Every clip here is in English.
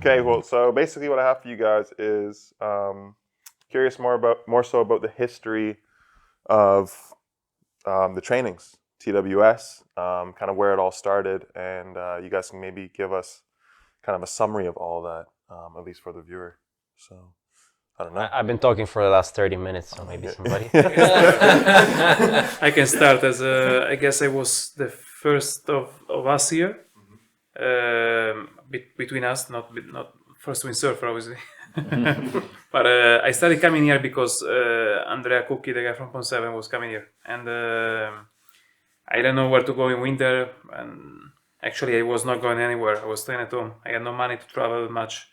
Okay, well, so basically what I have for you guys is curious more so about the history of the trainings, TWS, kind of where it all started, and you guys can maybe give us kind of a summary of all that, at least for the viewer. So, I don't know. I've been talking for the last 30 minutes, so maybe somebody. I can start as I guess I was the first of us here. Between us, not first windsurfer, obviously. But I started coming here because Andrea Cucchi, the guy from Pond 7, was coming here, and I didn't know where to go in winter, and actually I was not going anywhere. I was staying at home. I had no money to travel much,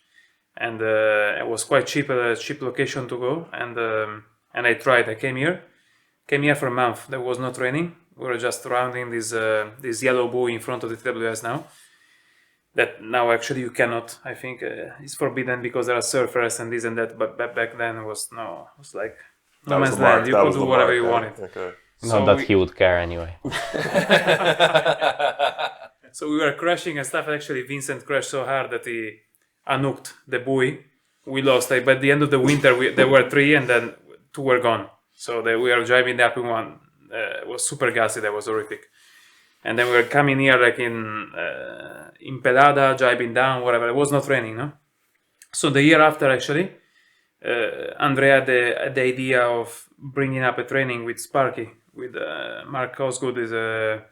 and it was quite cheap, a cheap location to go, and I tried. I came here for a month. There was no training. We were just rounding this yellow buoy in front of the TWS now. That now actually you cannot. I think it's forbidden because there are surfers and this and that. But back then it was like no man's land. You could do whatever you wanted. Okay. Not that he would care anyway. So we were crashing and stuff. Actually, Vincent crashed so hard that he unhooked the buoy. We lost. By the end of the winter, there were 3 and then 2 were gone. So we were driving the EP1. It was super gassy. That was horrific. And then we were coming here like in Pelada, driving down, whatever. There was no training, no? So the year after, actually, Andrea had the idea of bringing up a training with Sparky, with Mark Osgood, is a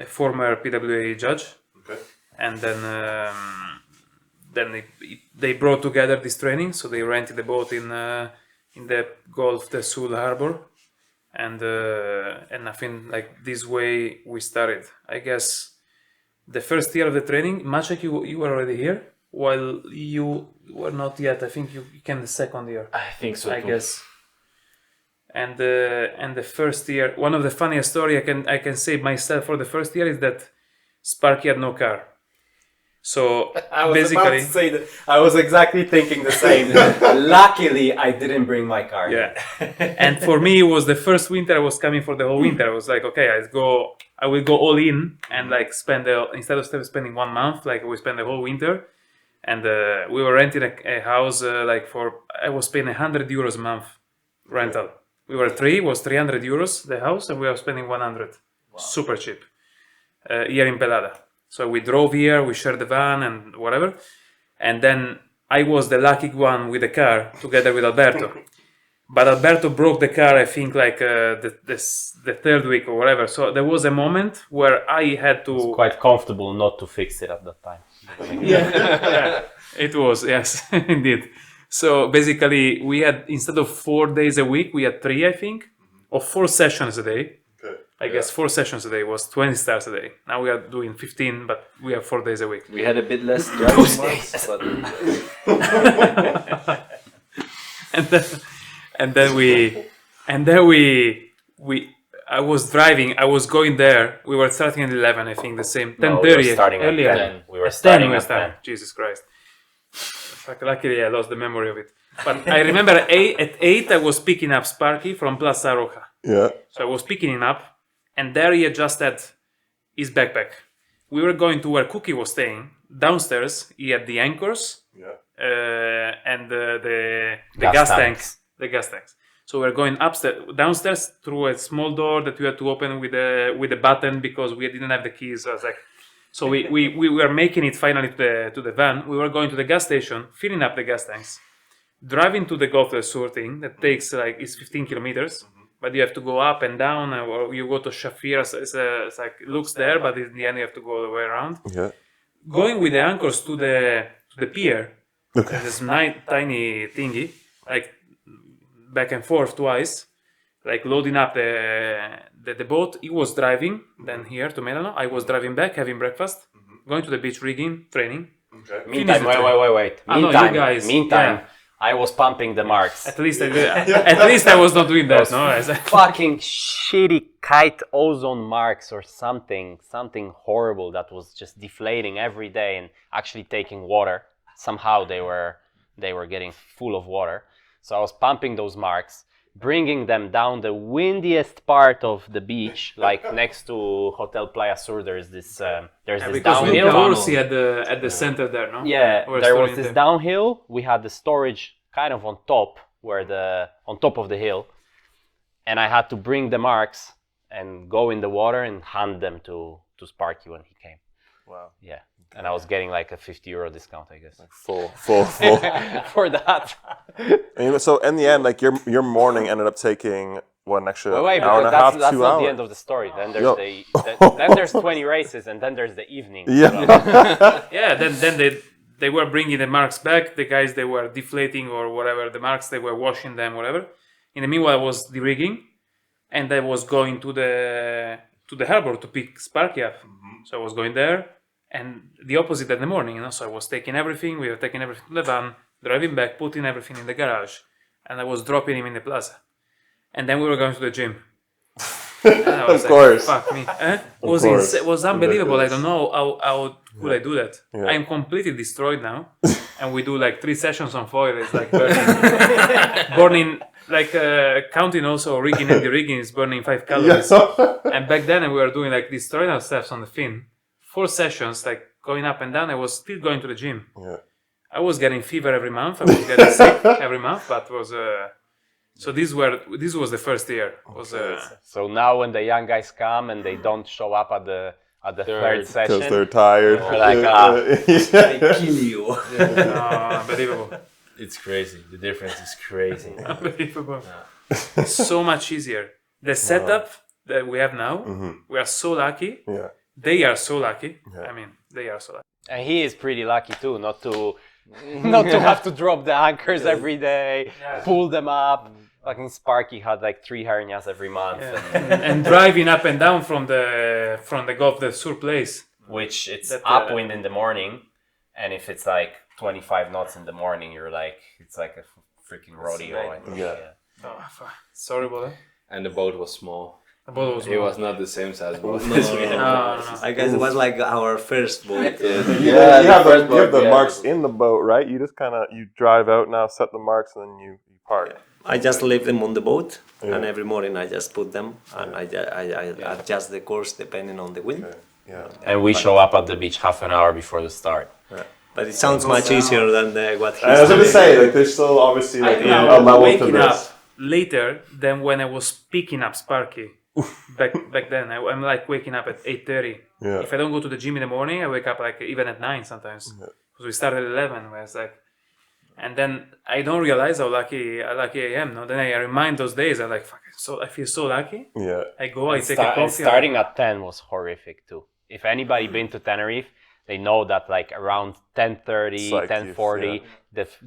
former PWA judge. Okay. And then they brought together this training. So they rented a boat in the Gulf de Sul Harbor. And I think like this way we started. I guess the first year of the training, Maciek, you were already here, while you were not yet. I think you came the second year. I think so. I guess. And the first year, one of the funniest story I can say myself for the first year is that Sparky had no car. So I was basically, about to say that. I was exactly thinking the same. Luckily, I didn't bring my car. Yeah. And for me, it was the first winter. I was coming for the whole winter. I was like, okay, I will go all in and like instead of spending 1 month, like we spend the whole winter. And we were renting a house I was paying €100 a month rental. We were 3, it was €300 the house, and we were spending 100. Wow. Super cheap. Here in Pelada. So we drove here, we shared the van and whatever. And then I was the lucky one with the car together with Alberto. But Alberto broke the car, I think, like the third week or whatever. So there was a moment where I had to... It was quite comfortable not to fix it at that time. Yeah, it was, yes, indeed. So basically, we had, instead of 4 days a week, we had 3, I think, or 4 sessions a day. I guess 4 sessions a day was 20 stars a day. Now we are doing 15, but we have 4 days a week. We had a bit less driving months, but... and then I was driving. I was going there. We were starting at 11, I think, the same 10:30. We were starting at 10. We were starting at 10. Jesus Christ! Luckily, I lost the memory of it. But I remember at 8, I was picking up Sparky from Plaza Roja. Yeah. So I was picking him up. And there he had just had his backpack. We were going to where Cookie was staying. Downstairs, he had the anchors and the gas tanks. The gas tanks. So we were going downstairs through a small door that we had to open with a button because we didn't have the keys. I was like, so we were making it finally to the van. We were going to the gas station, filling up the gas tanks, driving to the Gulf del Sur thing that takes it's 15 kilometers. But you have to go up and down, or you go to Shafir. So it's like it looks there, but in the end you have to go all the way around. Yeah. Going with the anchors to the pier, this tiny thingy, like back and forth twice, like loading up the boat. He was driving then here to Milano. I was driving back, having breakfast, going to the beach rigging, training. Okay. Meantime, wait. Meantime. Yeah. I was pumping the marks. At least I was not doing that. No, fucking shitty kite ozone marks or something horrible that was just deflating every day and actually taking water. Somehow they were getting full of water. So I was pumping those marks, bringing them down the windiest part of the beach, like next to Hotel Playa Sur. There's this Because downhill. we Orsi at the center there, no? Yeah, We're there was storing this there. downhill. We had the storage kind of on top, on top of the hill, and I had to bring the marks and go in the water and hand them to Sparky when he came. Wow. Yeah, and I was getting like a €50 discount, I guess, Full. for that. So in the end, like your morning ended up taking an extra Wait, hour and a because half, that's 2 not hours. the end of the story. Then there's Yo. then there's 20 races, and then there's the evening. Yeah. Yeah, then they were bringing the marks back. The guys, they were deflating or whatever the marks, they were washing them, whatever. In the meanwhile, I was de-rigging, and I was going to the harbor to pick Sparky up. So I was going there, and the opposite in the morning, So I was taking everything. We were taking everything to the van, driving back, putting everything in the garage, and I was dropping him in the plaza. And then we were going to the gym. And I was Of course. Fuck me. It course. was unbelievable. Ridiculous. I don't know how could I do that. Yeah. I'm completely destroyed now. And we do like 3 sessions on foil. It's like burning. burning like counting also rigging and de-rigging is burning 5 calories. And back then we were doing like destroying ourselves on the fin. 4 sessions, like going up and down. I was still going to the gym. Yeah. I was getting fever every month. I was getting sick every month, but it was so this was the first year. Was So now when the young guys come and they don't show up at the third session, Because they're tired. We're like, They kill you. unbelievable. It's crazy. The difference is crazy. Unbelievable. So much easier. The setup that we have now, we are so lucky. Yeah. They are so lucky. Yeah. I mean, they are so lucky. and he is pretty lucky too, not to have to drop the anchors every day, pull them up. Fucking Sparky had like 3 hernias every month, And driving up and down from the Gulf the Sur place. which it's That, upwind in the morning, and if it's like 25 knots in the morning, you're like, it's like a freaking rodeo. I think. Yeah. Oh, it's horrible. Eh? And the boat was small. The boat was It was not the same size boat. no. I guess it was like our first boat. You have the marks in the boat, right? You just kind of drive out now, set the marks, and then you park. I just leave them on the boat, Yeah. and every morning I just put them, and I adjust the course depending on the wind. Yeah. And we show up at the beach half an hour before the start. But it sounds much easier than what he's I was going to doing. say, like, there's still obviously like I a was level to waking up this. later than when I was picking up Sparky. Back then, I'm like waking up at 8:30. Yeah. If I don't go to the gym in the morning, I wake up like even at 9 sometimes. Because we start at 11, where it's like, and then I don't realize how lucky I am. No, then I remind those days. I'm like, fuck, I feel so lucky. Yeah. I go, I take a coffee. Starting at 10 was horrific too. If anybody been to Tenerife, they know that like around 10:30, It's like 10:40,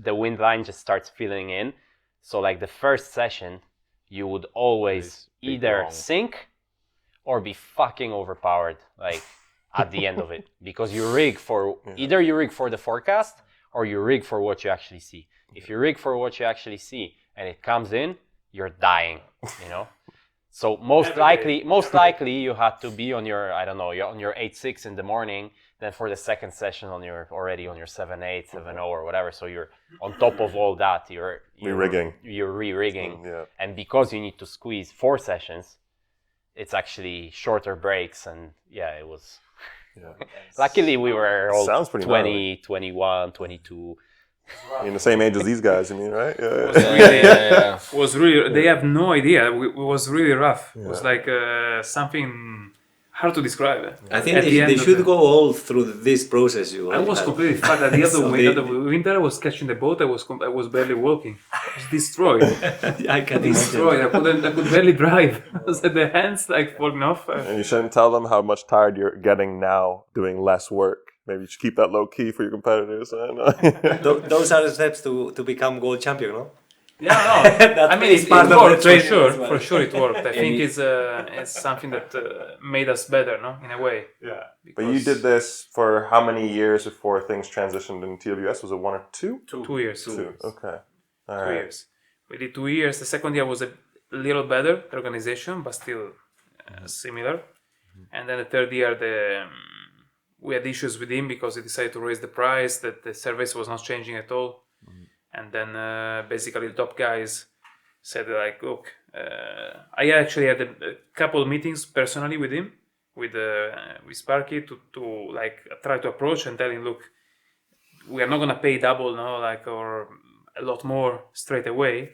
the wind line just starts filling in. So like the first session, you would always either sink or be fucking overpowered like at the end of it, because you rig for either you rig for the forecast or you rig for what you actually see. If you rig for what you actually see and it comes in, you're dying, So most likely you had to be on your, I don't know, you're on your 8.6 in the morning. Then for the second session already on your 7.8, 7.0 or whatever. So you're on top of all that. You're Re-rigging. You're re-rigging. Yeah. And because you need to squeeze 4 sessions, it's actually shorter breaks. And yeah, it was. Yeah. Luckily, we were all Sounds pretty 20, 21, 22. You're the same age as these guys, I mean, right? Yeah. Was really, they have no idea. It was really rough. It was like something hard to describe. I think At the they end of should the- go all through this process. I was completely fucked. At the end So of the winter, I was catching the boat. I was barely walking. I was destroyed. I can Destroyed. I could barely drive. I was at the hands like falling off. And you shouldn't tell them how much tired you're getting now doing less work. Maybe you should keep that low key for your competitors. I don't know. Those are the steps to become world champion, no? Yeah, no. I mean, is it part of the worked for training sure. as well. For sure, it worked. I think it's something that made us better, no? In a way. Yeah. But you did this for how many years before things transitioned in TWS? Was it 1 or 2? 2 years. 2. Okay. All 2 right. years. We did 2 years. The second year was a little better organization, but still similar. And then the third year, we had issues with him because he decided to raise the price. That the service was not changing at all. And then basically the top guys said like, look, I actually had a couple of meetings personally with him, with Sparky, to like try to approach and tell him, look, we are not gonna pay double, no, like, or a lot more straight away.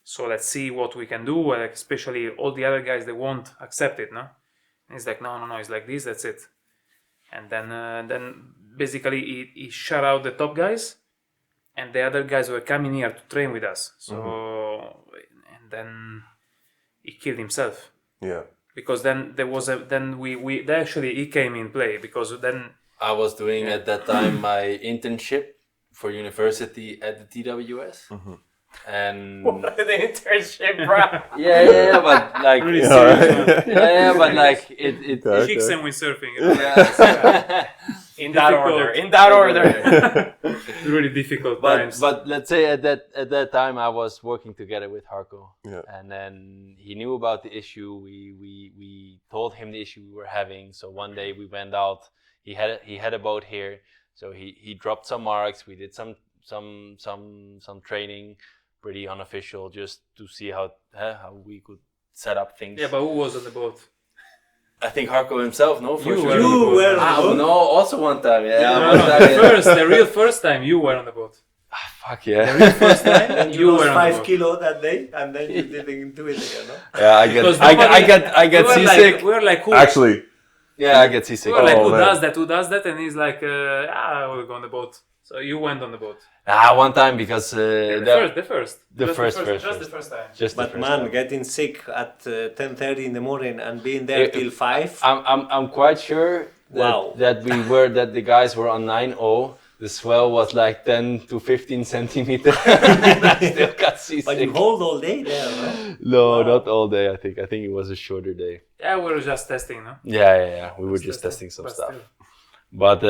So let's see what we can do. Like, especially all the other guys, they won't accept it, no. And he's like, no, it's like this, that's it. And then basically he shut out the top guys, and the other guys were coming here to train with us. So and then he killed himself. Yeah. Because then there was he came in play, because then I was doing at that time my internship for university at the TWS. And What an internship, bro. yeah, but like really serious. yeah, but like it chicks and windsurfing. You know? yeah. In that order. Really difficult times. But let's say at that time I was working together with Harko, and then he knew about the issue. We told him the issue we were having. So one day we went out. He had a boat here, so he dropped some marks. We did some training, pretty unofficial, just to see how we could set up things. Yeah, but who was on the boat? I think Harko himself, no? For You sure. were on the boat. No, also one time, yeah. No, one time, the real first time you were on the boat. Fuck yeah. The real first time And you you were lost on the 5 boat. kilo that day, and then you didn't do it again, no? Yeah, I get seasick. We were like, who? Actually, Yeah, I get seasick. We were like, Oh, who man. does that? And he's like, I will go on the boat. So you went on the boat. One time because The first. The first. Just the first time. just the But first man, time. getting sick at 10:30 in the morning and being there till 5. I'm quite sure that that the guys were on 9-0. The swell was like 10 to 15 centimeters. I still got seasick. But you hold all day there, no? No, not all day. I think it was a shorter day. Yeah, we were just testing, no? Yeah. We were just testing some stuff. But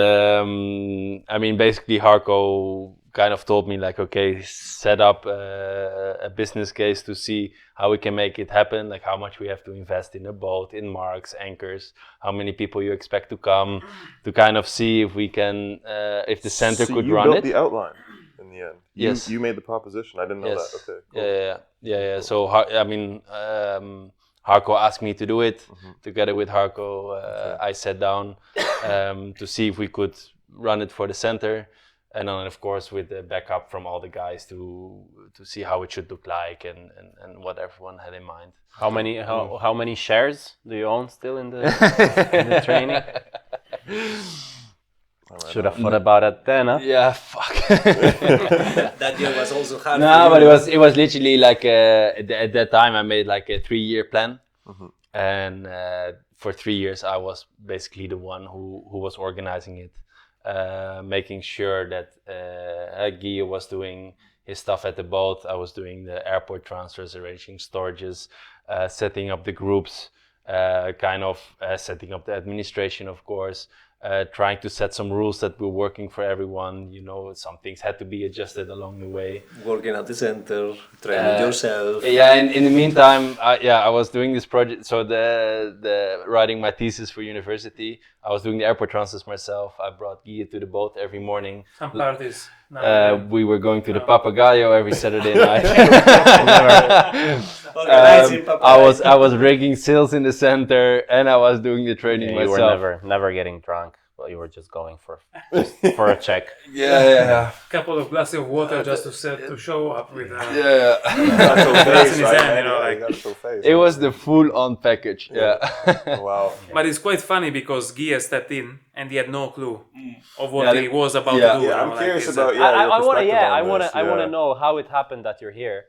I mean, basically, Harko kind of told me like, okay, set up a business case to see how we can make it happen, like how much we have to invest in a boat, in marks, anchors, how many people you expect to come, to kind of see if we can, if the center so could you run built it. the outline in the end. Yes. You made the proposition. I didn't know Yes. that. Okay. Cool. Yeah. So I mean, Harko asked me to do it. Together with Harko, I sat down to see if we could run it for the center, and then of course with the backup from all the guys to see how it should look like and what everyone had in mind. How many shares do you own still in the in the training? Should have thought about it then, huh? Yeah, fuck. That year was also hard. No, but it was literally like at that time I made like a 3-year plan, and for 3 years I was basically the one who was organizing it, making sure that Guille was doing his stuff at the boat. I was doing the airport transfers, arranging storages, setting up the groups, setting up the administration, of course. Trying to set some rules that were working for everyone. You know, some things had to be adjusted along the way. Working at the center, training yourself. Yeah, in the meantime, I was doing this project. So the writing my thesis for university, I was doing the airport transfers myself. I brought Guille to the boat every morning. Some parties. We were going to the Papagayo every Saturday night. I was rigging sails in the center, and I was doing the training myself. You were never getting drunk. Well, you were just going for a check. Yeah. Couple of glasses of water just to show up with. Yeah. Got your face, in his right? hand, you know, Yeah, like- got your face. It was the full-on package. Yeah. Wow. But it's quite funny because Guille stepped in and he had no clue of what Yeah, he was about yeah. to do. Yeah, you I'm know, curious it's, about I want to. perspective Yeah, on this. I want to know how it happened that you're here,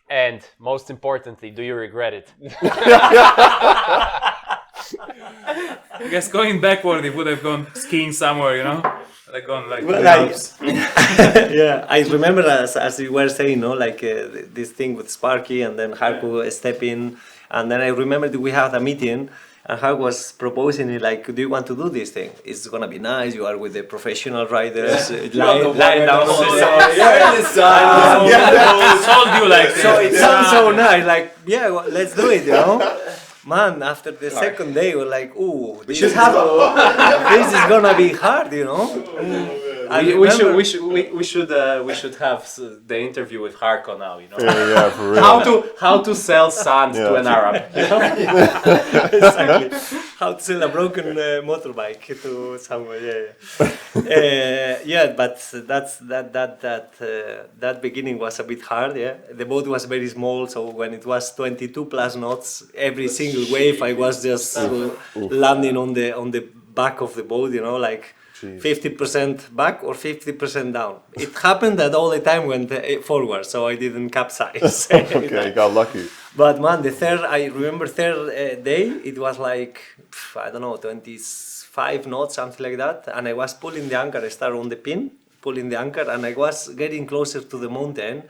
and most importantly, do you regret it? I guess going backward, he would have gone skiing somewhere, you know, like gone like. Well, yeah, I remember as you were saying, no, like this thing with Sparky and then Harko step in, and then I remember that we had a meeting. And Harko was proposing it like, do you want to do this thing? It's gonna be nice. You are with the professional riders, lying down. Told you like. So it sounds so nice. Like, yeah, well, let's do it. You know, man. After the second day, we're like, ooh, this is gonna be hard. You know. We should have the interview with Harko now. You know, Yeah, for real. how to sell sand to an Arab. You know? Exactly. How to sell a broken motorbike to someone? Yeah. But that beginning was a bit hard. Yeah, the boat was very small, so when it was 22 plus knots, every single wave I was just landing on the back of the boat. You know, like. 50% back or 50% down. It happened that all the time went forward, so I didn't capsize. Okay, got lucky. But man, I remember third day, it was like, I don't know, 25 knots, something like that. And I was pulling the anchor, I started on the pin, pulling the anchor, and I was getting closer to the mountain,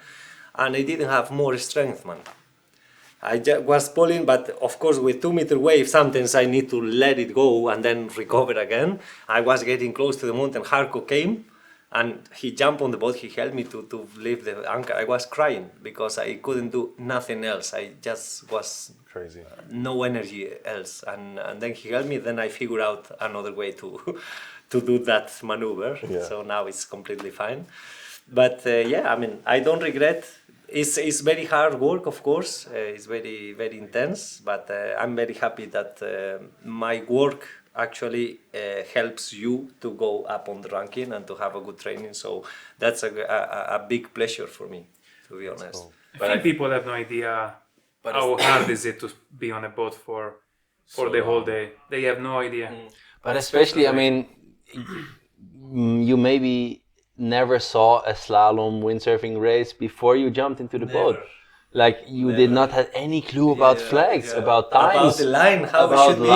and I didn't have more strength, man. I just was pulling, but of course with 2 meter wave, sometimes I need to let it go and then recover again. I was getting close to the mountain. Harko came and he jumped on the boat. He helped me to leave the anchor. I was crying because I couldn't do nothing else. I just was Crazy. No energy else. And then he helped me. Then I figured out another way to do that maneuver. Yeah. So now it's completely fine. But yeah, I mean, I don't regret. It's very hard work, of course. It's very, very intense, but I'm very happy that my work actually helps you to go up on the ranking and to have a good training. So that's a big pleasure for me, to be honest. Cool. I think people have no idea how hard is it to be on a boat for the whole day. They have no idea. But especially, I mean, you maybe never saw a slalom windsurfing race before you jumped into the boat. Like you did not have any clue about flags, about times, about the line, how it should be.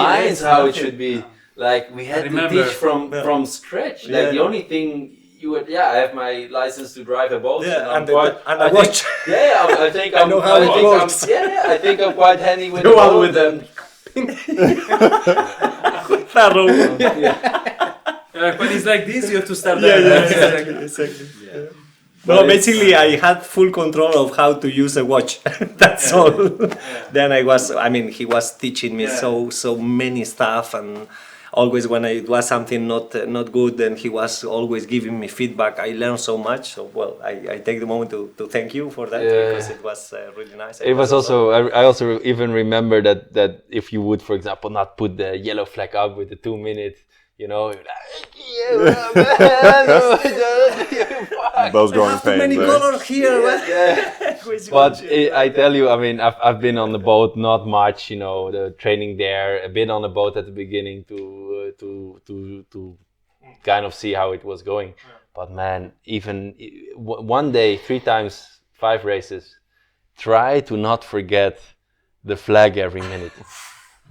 How it should be. Like we had to teach from scratch. Like the only thing you would, I have my license to drive a boat. And I watch. I think I know how it works. I think I'm quite handy with the boat with them. When it's like this, you have to start. Exactly. Yeah. No, basically, I had full control of how to use a watch. That's all. Then he was teaching me so many stuff, and always when it was something not good, then he was always giving me feedback. I learned so much. So I take the moment to thank you for that because it was really nice. It was also I also even remember that if you would, for example, not put the yellow flag up with the 2 minutes. You know, Those growing too many colors here. But I tell you, I mean, I've been on the boat not much. You know, the training there, a bit on the boat at the beginning to kind of see how it was going. But man, even one day, 3 times 5 races, try to not forget the flag every minute.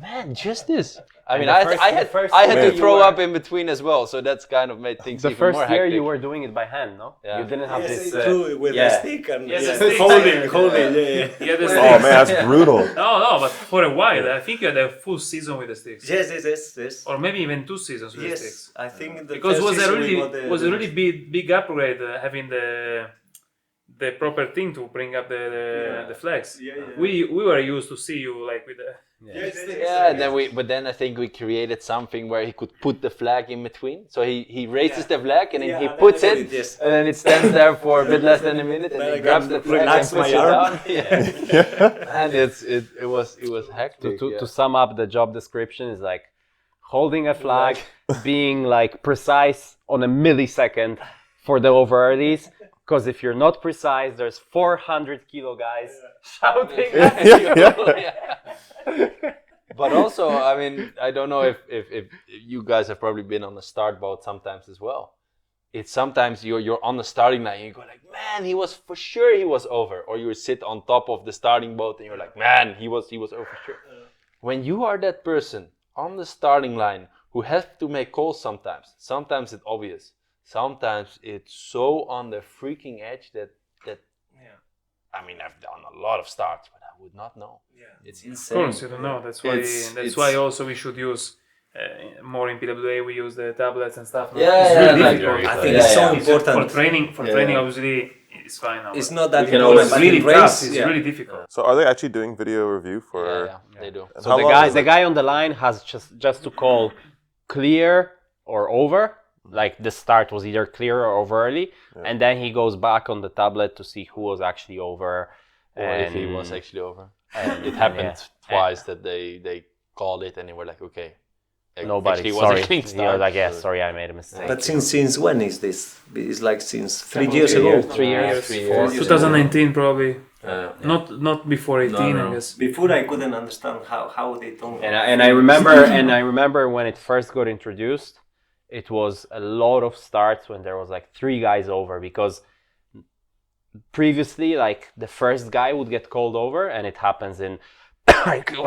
Man, just this. I mean, I had to throw up in between as well, so that's kind of made things even more hectic. The first year you were doing it by hand, no? Yeah. You didn't have this... with the stick and holding. Oh man, that's brutal. No, but for a while, I think you had a full season with the sticks. Yes. Or maybe even 2 seasons with the sticks. I think because it was a really big upgrade having the proper thing to bring up the flags. We were used to see you like with the... Then I think we created something where he could put the flag in between. So he raises the flag and then he puts it, and then it stands there for a bit less than a minute, and he grabs the flag and puts it down. And it was hectic. To sum up, the job description is like holding a flag, being like precise on a millisecond for the over earlies. Because if you're not precise, there's 400 kilo guys shouting at you. But also, I mean, I don't know if you guys have probably been on the start boat sometimes as well. It's sometimes you're on the starting line and you go like, man, he was for sure he was over. Or you sit on top of the starting boat and you're like, man, he was over for sure. When you are that person on the starting line who has to make calls sometimes it's obvious. Sometimes it's so on the freaking edge that I mean, I've done a lot of starts, but I would not know. It's insane. Of course, you don't know. That's why also we should use more in PWA. We use the tablets and stuff. I think it's so important for training. Training, obviously, it's fine now. It's not that it's really tough. It's really difficult. So, are they actually doing video review for? Yeah, they do. So the guy on the line has just to call clear or over. Like the start was either clear or over early, and then he goes back on the tablet to see who was actually over. Or if he was actually over. And it happened twice that they called it and they were like, okay. Nobody, was sorry. a clean He start. was like, yes, sorry, I made a mistake. But since when is this? It's like since 3 years ago. 3 years. 3 years. 2019 probably. Not before 18, No. I guess. Before I couldn't understand how they don't. And I remember when it first got introduced, it was a lot of starts when there was like 3 guys over, because previously like the first guy would get called over, and it happens in still,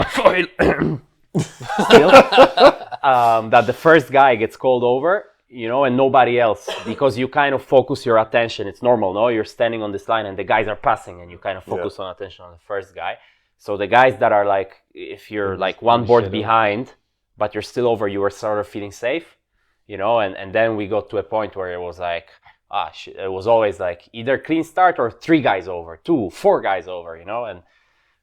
that the first guy gets called over, you know, and nobody else, because you kind of focus your attention. It's normal, no? You're standing on this line and the guys are passing, and you kind of focus on attention on the first guy. So the guys that are like, if you're like one board behind, but you're still over, you were sort of feeling safe, you know, and then we got to a point where it was like, shit, it was always like either clean start or 3 guys over, 2, 4 guys over, you know, and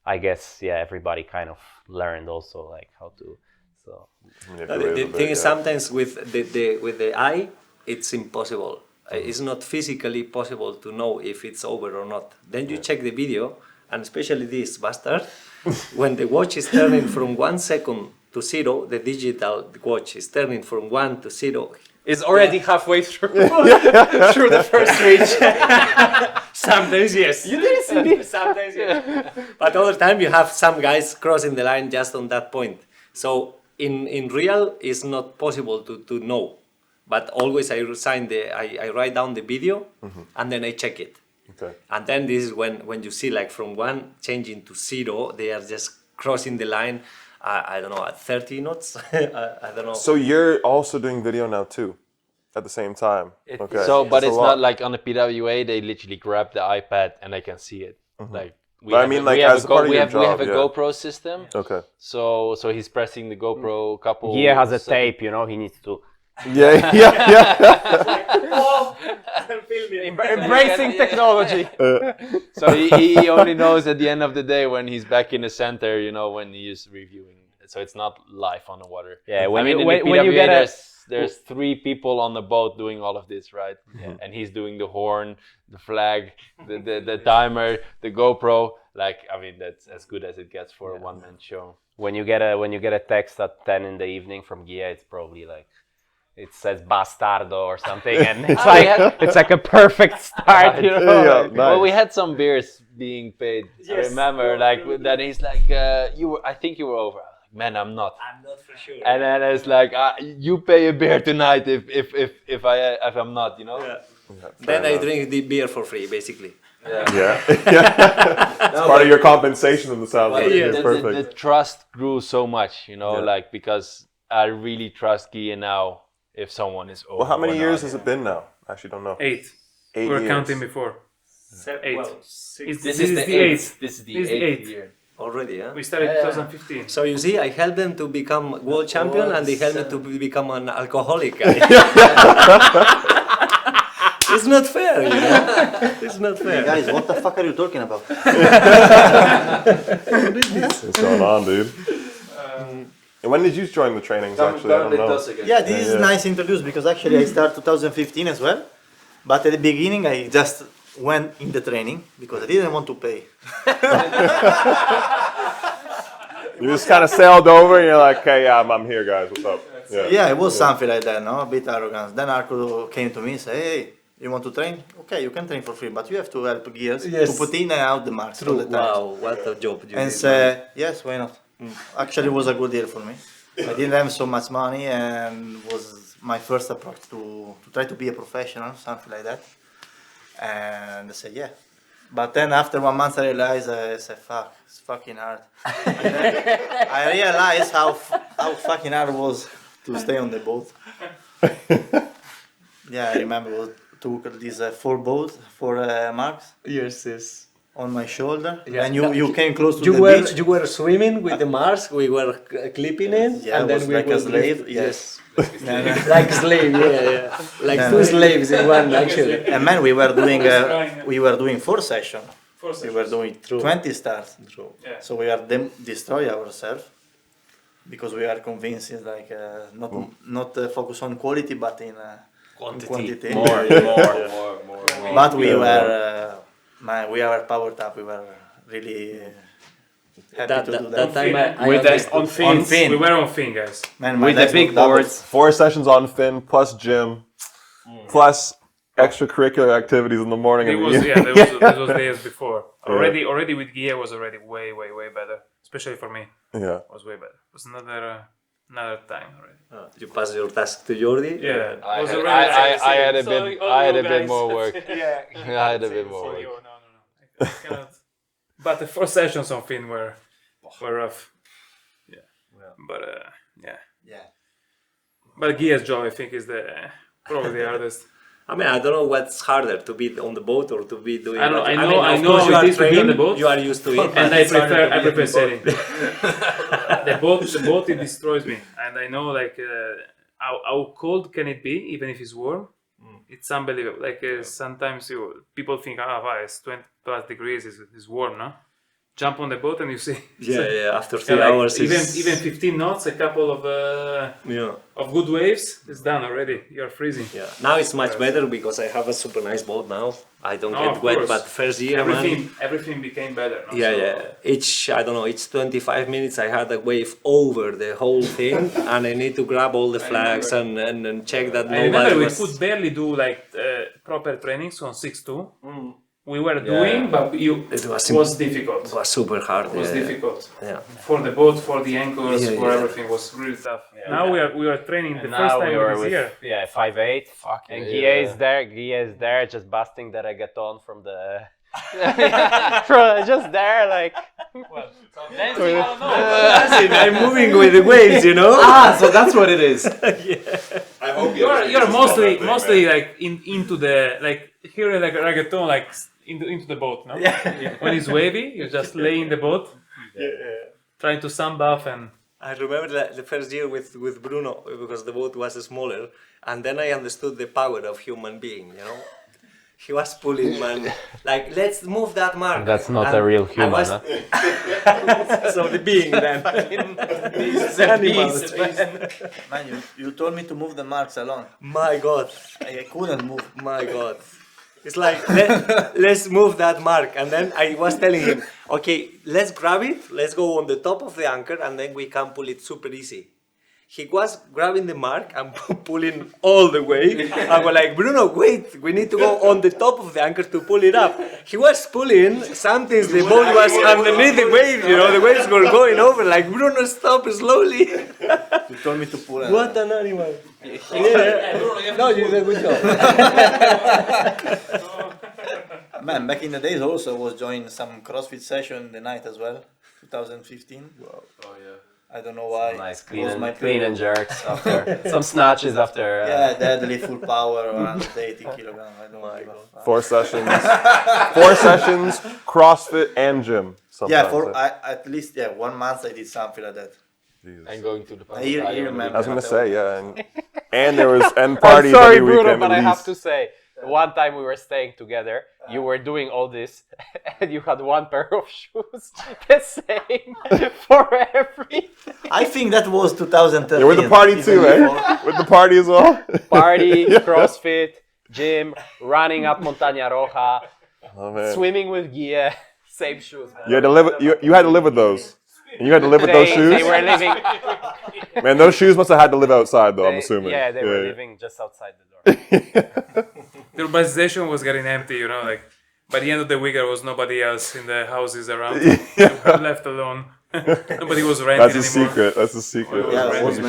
I guess, everybody kind of learned also like how to, so. The thing is, sometimes with the eye, it's impossible. It's not physically possible to know if it's over or not. Then you check the video, and especially this bastard, when the watch is turning from 1 second to 0, the digital watch is turning from 1 to 0. It's already halfway through through the first reach. Sometimes yes. You didn't see this? Sometimes yes. But all the time you have some guys crossing the line just on that point. So in real, it's not possible to know. But always I write down the video and then I check it. Okay. And then this is when you see like from 1 changing to 0, they are just crossing the line. I don't know, at 30 knots. I don't know. So you're also doing video now too, at the same time. Okay. So, but That's it's a lot. not like on the PWA, they literally grab the iPad and I can see it. Like, But I mean, like, as a part of your we have job, a GoPro system. Okay. So he's pressing the GoPro a couple. He has a tape, you know, he needs to. Yeah. Embracing technology. So he only knows at the end of the day when he's back in the center, you know, when he is reviewing. So it's not live on the water. Yeah, I when mean, you in the when you PWA, get there's 3 people on the boat doing all of this, right? And he's doing the horn, the flag, the timer, the GoPro. Like, I mean, that's as good as it gets for a one-man show. when you get a text at 10 in the evening from Guille, it's probably like, it says bastardo or something, and it's like a perfect start, you know. Yeah, nice. Well, we had some beers being paid. I remember, like, that he's like, I think you were over. I'm like, man, I'm not. I'm not for sure. And then it's like, you pay a beer tonight if I'm not, you know. Yeah. Then I drink the beer for free, basically. Yeah. It's part of your compensation in the sound. But It's the perfect. trust grew so much, you know, Yeah. like, because I really trust Guille now if someone is over. Well, how many or years not. has it been now? I actually don't know. 8. 8 We were years. counting before. 8. Well, This is the 8th. This is the This is the 8th eighth. year. already, huh? We started 2015. So you see, I helped them to become world champion, and they helped me to become an alcoholic. It's not fair, you know? It's not fair. Guys, what the fuck are you talking about? What's going on, dude? And when did you join the trainings, actually? I don't know. Yeah, this is Yeah. nice to introduce because actually I started 2015 as well. But at the beginning I just went in the training because I didn't want to pay. You just kind of sailed over and you're like, okay, yeah, I'm here, guys. What's up? Yeah, it was something like that, no? A bit arrogant. Then Arco came to me and said, hey, you want to train? Okay, you can train for free, but you have to help gears to put in and out the marks all the time. Wow, what a job you And did. say, yes, why not? Actually, it was a good deal for me. I didn't have so much money and was my first approach to try to be a professional, something like that. And I said, yeah. But then after 1 month I realized, I said, fuck, it's fucking hard. I realized how fucking hard it was to stay on the boat. Yeah, I remember it took these 4 marks Yes. on my shoulder. Yeah. And you came close to You the were beach. you were swimming with the mask. We were clipping it, Yeah, and I then was we like a were slave. Yes. like slave. Yeah. Like Yeah. 2 slaves in one, actually. And man, we were doing 4 sessions. We were doing True. 20 starts. True. Yeah. So we are destroy ourselves because we are convinced it's like not focus on quality but in Quantity. More. But we were, we were powered up. We were really happy to do that. That time I With understood. on fins, We were on fin, guys. Man, my with the legs big were doubled. boards. 4 sessions on fin plus gym plus extracurricular activities in the morning. It and was there was days before. Already with Guille was already way better, especially for me. yeah. It was way better. It was another time already. You pass your task to Jordy. Yeah, it I was had- already. I had a Sorry, bit- all I had you a bit guys. more work. Yeah, I had a bit more work. No. I cannot. But the 4 sessions on fin were rough. Yeah. But Yeah. But Guille's job, I think, is probably the hardest. I mean, I don't know what's harder, to be on the boat or to be doing. I know- that. I know- mean, I of know course how you it are is to be on trained, the boat. You are used to it. And but I it's harder prefer to be on the sailing. boat. the boat it destroys me, and I know how cold can it be even if it's warm. It's unbelievable. Sometimes people think, it's 20 plus degrees, it's warm, no? Jump on the boat and you see. Yeah. After 3 hours, even 15 knots, a couple of yeah. of good waves, it's done already. You're freezing. Yeah. Now it's much better because I have a super nice boat now. I don't No, get of wet, course. but first year, man. Everything became better. No? Yeah. Each 25 minutes I had a wave over the whole thing, and I need to grab all the flags and check that I nobody remember we was. could barely do proper trainings on 6.2. We were doing, but it was difficult. It was super hard. It was difficult Yeah. for the boat, for the anchors, Yeah, for yeah. everything. Was really tough. Now we are training the And first now time we were this with year. 5'8", and Guille is there. Guille is there, just busting the reggaeton from the. Just there, like. I'm moving with the waves, you know. So that's what it is. I hope You're mostly like into the hearing like reggaeton into the boat, no? Yeah. When it's wavy, you just lay in the boat, trying to sunbath and. I remember the first year with Bruno because the boat was smaller, and then I understood the power of human being. You know, he was pulling, man, like let's move that mark. That's not And a real I human, was- huh? So the being then, these animals, man. Man, you told me to move the marks alone. My God, I couldn't move. my God. It's like let's move that mark, and then I was telling him, okay, let's grab it, let's go on the top of the anchor, and then we can pull it super easy. He was grabbing the mark and pulling all the way. I was like, Bruno, wait, we need to go on the top of the anchor to pull it up. He was pulling, sometimes the boat was underneath the waves, you know, the waves were going over, like, Bruno, stop slowly. You told me to pull it. What an animal. Yeah. No, you did a good job. Man, back in the days also I was joining some CrossFit session in the night as well, 2015. Oh yeah. I don't know why. Nice It was my clean and period. jerks after some snatches after. Yeah, deadlift full power, around 80 kilograms. I don't give a fuck. 4 sessions. 4 sessions, CrossFit and gym. Yeah, Sometimes. at least 1 month I did something like that. And going to the I remember. I was gonna say, yeah, and there was parties I'm sorry, every Bruno, weekend but at I have least. to say, one time we were staying together, you were doing all this, and you had one pair of shoes, the same for everything. I think that was 2013. Yeah, with the party even too, before. eh? With the party as well. Party, CrossFit, gym, running up Montaña Roja, Oh man, swimming with Guille, same shoes. Man. you had to live. You had to live with those. And you had to live with those shoes. They were living. Man, those shoes must have had to live outside, though. I'm assuming. Yeah, they were living just outside the door. The urbanization was getting empty, you know, like by the end of the week there was nobody else in the houses around. You were left alone. Nobody was renting That's a anymore. secret. That's a secret. Yeah, it Right. was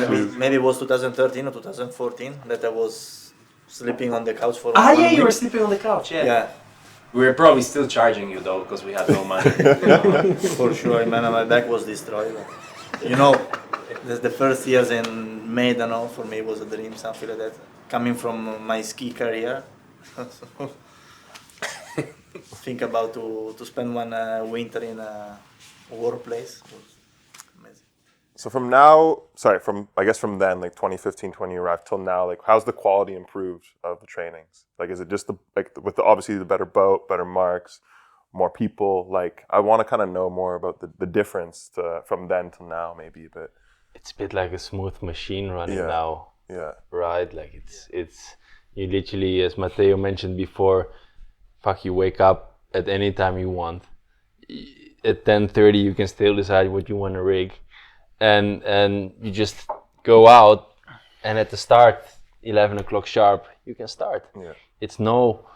maybe it was 2013 or 2014 that I was sleeping on the couch for. Ah, 1 yeah, you were week. sleeping on the couch. Yeah. Yeah, We were probably still charging you though, because we had no money. for sure. Man, my back was destroyed. You know, the first years in Medano for me was a dream, something like that. Coming from my ski career, think about to spend one winter in a workplace. Was amazing. So from now, I guess from then, like 2015, 20 you arrived till now, like how's the quality improved of the trainings? Like, is it just obviously the better boat, better marks, more people? Like, I want to kind of know more about the difference from then till now, maybe a bit. It's a bit like a smooth machine running Yeah. now, Yeah. right? Like You literally, as Matteo mentioned before, you wake up at any time you want. At 10:30 you can still decide what you want to rig, and you just go out, and at the start 11 o'clock sharp you can start. Yeah. It's no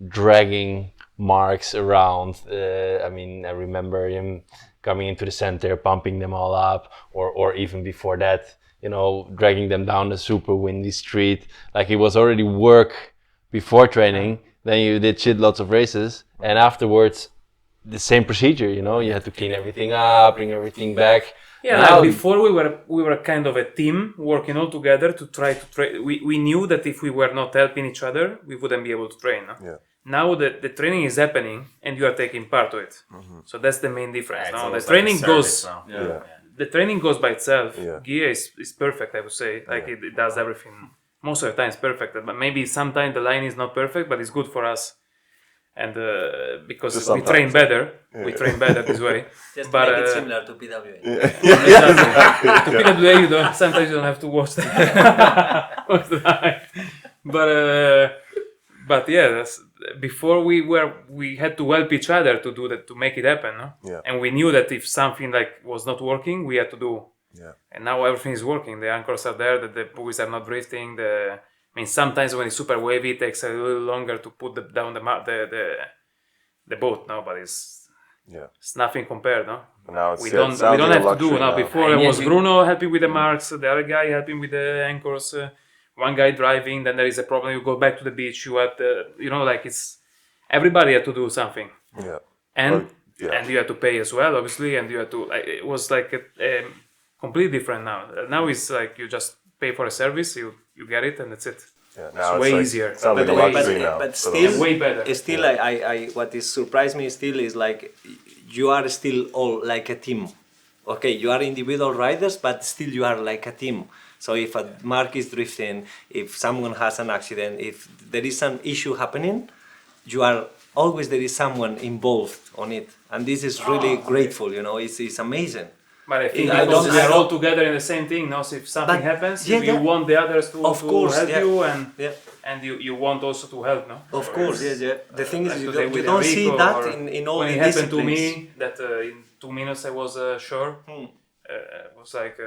dragging marks around. I remember him coming into the center, pumping them all up, or even before that, dragging them down the super windy street. Like, it was already work before training. Then you did lots of races, and afterwards the same procedure. You had to clean everything up, bring everything back. Yeah, Now, like before we were kind of a team working all together to try to train. We knew that if we were not helping each other, we wouldn't be able to train. No? Yeah. Now the training is happening and you are taking part of it. So that's the main difference. It's No? The almost training like a service goes. now. Yeah. The training goes by itself. Yeah. Guille is perfect, I would say. Like it does everything. Most of the time it's perfect, but maybe sometimes the line is not perfect, but it's good for us. And because Just we train sometimes. better, we train better this way. Just But, make it similar to PWA. To PWA, sometimes you don't have to watch that all the time. But yeah, before we had to help each other to do that, to make it happen, no? Yeah. And we knew that if something like was not working, we had to do. Yeah. And now everything is working. The anchors are there, the buoys are not drifting. Sometimes when it's super wavy, it takes a little longer to put down the boat. No, but it's nothing compared. No, And now we don't have to do now. Before it was Bruno helping with the marks, the other guy helping with the anchors, one guy driving. Then there is a problem. You go back to the beach. You have it's everybody had to do something. Yeah. And Yeah. and you had to pay as well, obviously. And you had to. It was like a completely different now. Now it's like you just pay for a service, you get it, and that's it. Yeah. Now It's way easier. Sounds like a Way luxury easier. now. But for still, those. Way better. Still, I what is surprised me still is like you are still all like a team. Okay, you are individual riders, but still you are like a team. So if a mark is drifting, if someone has an accident, if there is an issue happening, you are always there is someone involved on it, and this is really grateful. It's amazing. But I think I because don't- we I are all don't- together in the same thing. Now, so if something But- happens, yeah, you yeah. want the others to, Of course, help yeah. you, Yeah. and you want also to help, no? Of course, yeah. The thing is, Like you today don't, with you don't see Enrico, that or in all when the it happened to disciplines. me that in 2 minutes I was sure. It was like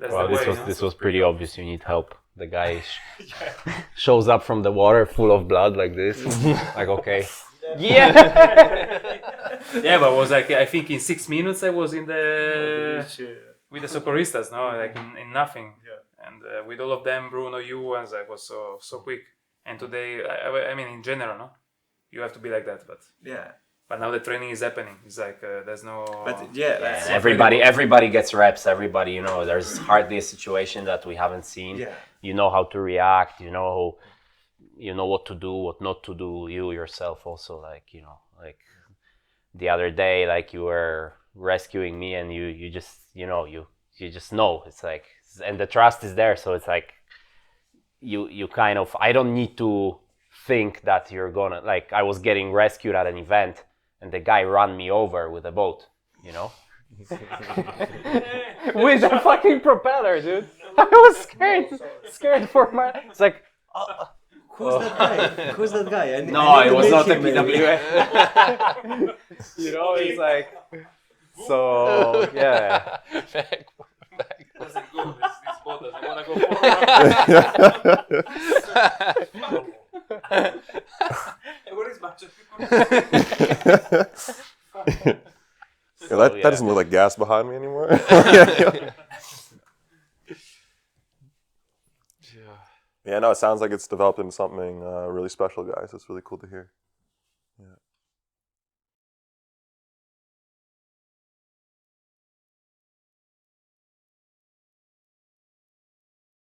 that's Well, the way. this was pretty obvious. You need help. The guy shows up from the water full of blood like this. Like, okay. Yeah. Yeah, but it was like I think in 6 minutes I was in the with the socorristas, no, like in nothing. And with all of them, Bruno, you, and it was so quick. And today, I mean, in general, no, you have to be like that. But now the training is happening. It's like there's no. But yeah, that's Everybody gets reps. Everybody, there's hardly a situation that we haven't seen. Yeah. You know how to react. You know what to do, what not to do. You yourself also, like the other day, like you were rescuing me, and you just you just know. It's like, and the trust is there. So it's like you kind of, I don't need to think that you're gonna, like, I was getting rescued at an event and the guy ran me over with a boat, with a fucking propeller, dude. I was scared for my, it's like, who's that guy? Who's that guy? no, it was not a PWA. PWA. It's like, so yeah. Doesn't go. This boat doesn't want to go forward. Where is Maciek? That doesn't look like gas behind me anymore. Yeah, no, it sounds like it's developed into something really special, guys. It's really cool to hear. Yeah.